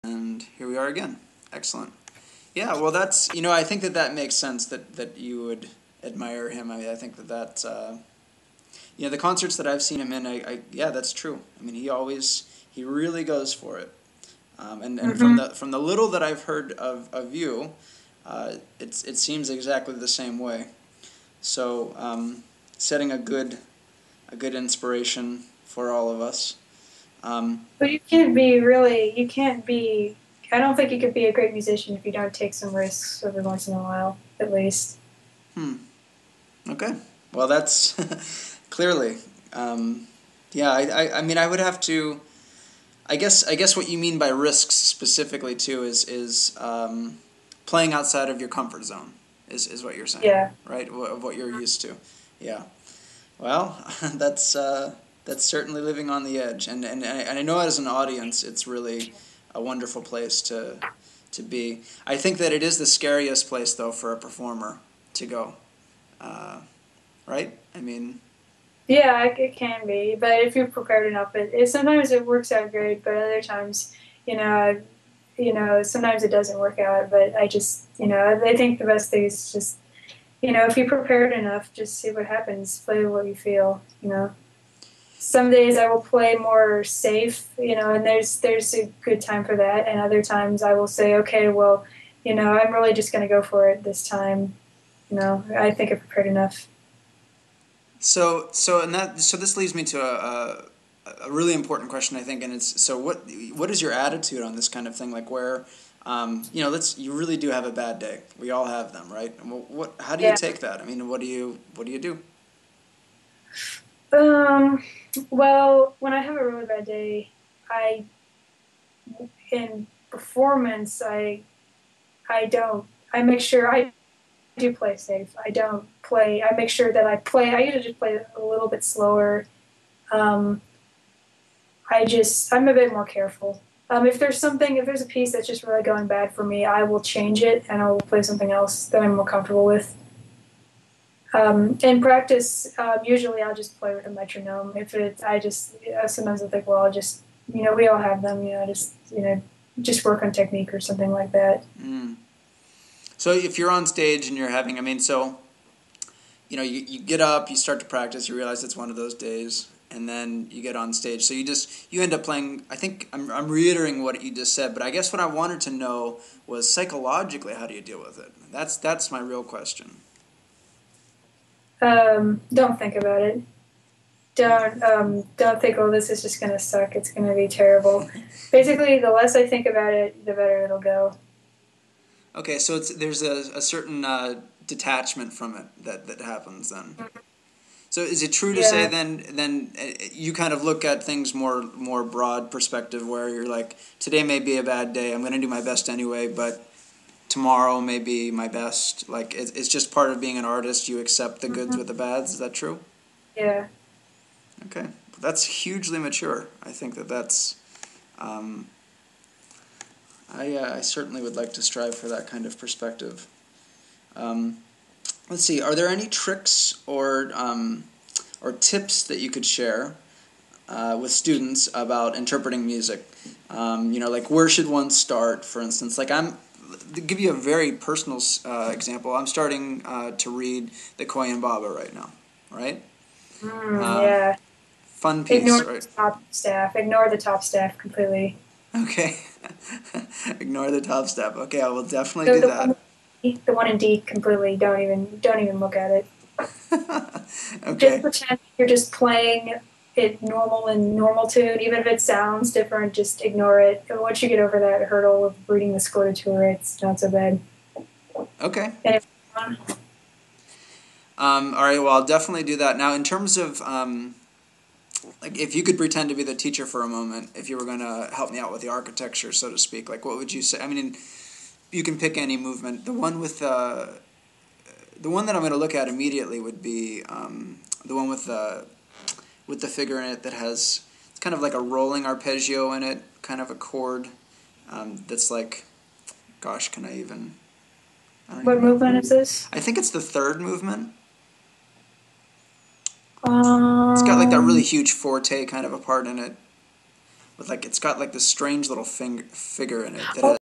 And here we are again. Excellent. Yeah, well, that's, I think that makes sense that you would admire him. I think the concerts that I've seen him in, yeah, that's true. I mean, he really goes for it. And Hmm. from the little that I've heard of you, it seems exactly the same way. So, setting a good inspiration for all of us. Um, But you can't be, I don't think you could be a great musician if you don't take some risks every once in a while, at least. hmm. Okay. Well, that's clearly. Um, yeah, I mean, I would have to. I guess what you mean by risks specifically too is playing outside of your comfort zone is what you're saying, Yeah. right? Of what you're used to. Yeah. Well, that's certainly living on the edge, and I know as an audience, it's really a wonderful place to be. I think that it is the scariest place though for a performer to go. Uh, right? I mean, Yeah, it can be, but if you're prepared enough, sometimes it works out great, but other times, you know, sometimes it doesn't work out. But I think the best thing is just, if you're prepared enough, just see what happens, play what you feel. Some days I will play more safe, and there's a good time for that, and other times I will say, okay, well, I'm really just going to go for it this time. I think I'm prepared enough. so this leads me to a really important question, I think, and it's so what is your attitude on this kind of thing? Like where, let's you really do have a bad day. We all have them, right? What how do you Yeah. take that? I mean, what do you do? Um, well, when I have a really bad day, I in performance, I don't. I make sure I do play safe. I don't play. I make sure that I play. I usually just play a little bit slower. Um, I'm a bit more careful. If there's a piece that's just really going bad for me, I will change it and I will play something else that I'm more comfortable with. In practice, usually I'll just play with a metronome. If it, I just Sometimes I think, well, I'll just, we all have them. Just work on technique or something like that. Mm. So if you're on stage and you're having, I mean, so you get up, you start to practice, you realize it's one of those days, and then you get on stage. So you end up playing. I think I'm reiterating what you just said, but I guess what I wanted to know was psychologically, how do you deal with it? That's my real question. Don't think about it. Don't think, oh, this is just gonna suck. It's gonna be terrible. Basically, the less I think about it, the better it'll go. Okay, so there's a certain detachment from it that happens then. So is it true to say Yeah, then you kind of look at things more broad perspective where you're like, today may be a bad day, I'm going to do my best anyway, but tomorrow may be my best. Like it's just part of being an artist. You accept the goods with the bads. Is that true? yeah. Okay, that's hugely mature. I think that's. Um, I certainly would like to strive for that kind of perspective. Um, let's see. Are there any tricks or tips that you could share with students about interpreting music? Like where should one start, for instance? Like to give you a very personal example, I'm starting to read the Koyunbaba right now, right? Um, Yeah. fun piece, Ignore right? the top staff. Ignore the top staff completely. Okay. Ignore the top step. Okay, I will definitely The, do the one, that. the one in D completely. Don't even look at it. Just Okay. pretend you're just playing it normal in normal tune, even if it sounds different. Just ignore it. And once you get over that hurdle of reading the score it's not so bad. Okay. Anyway, All right. Well, I'll definitely do that. Now, in terms of like, if you could pretend to be the teacher for a moment, if you were going to help me out with the architecture, so to speak, like, what would you say? I mean, you can pick any movement. The one that I'm going to look at immediately would be the one with the figure in it that has it's kind of like a rolling arpeggio in it, kind of a chord that's like, gosh, can I even? I don't what even know. movement is this? I think it's the third movement. It's got like that really Um, huge forte kind of a part in it. with like it's got like this strange little figure in it that Oh,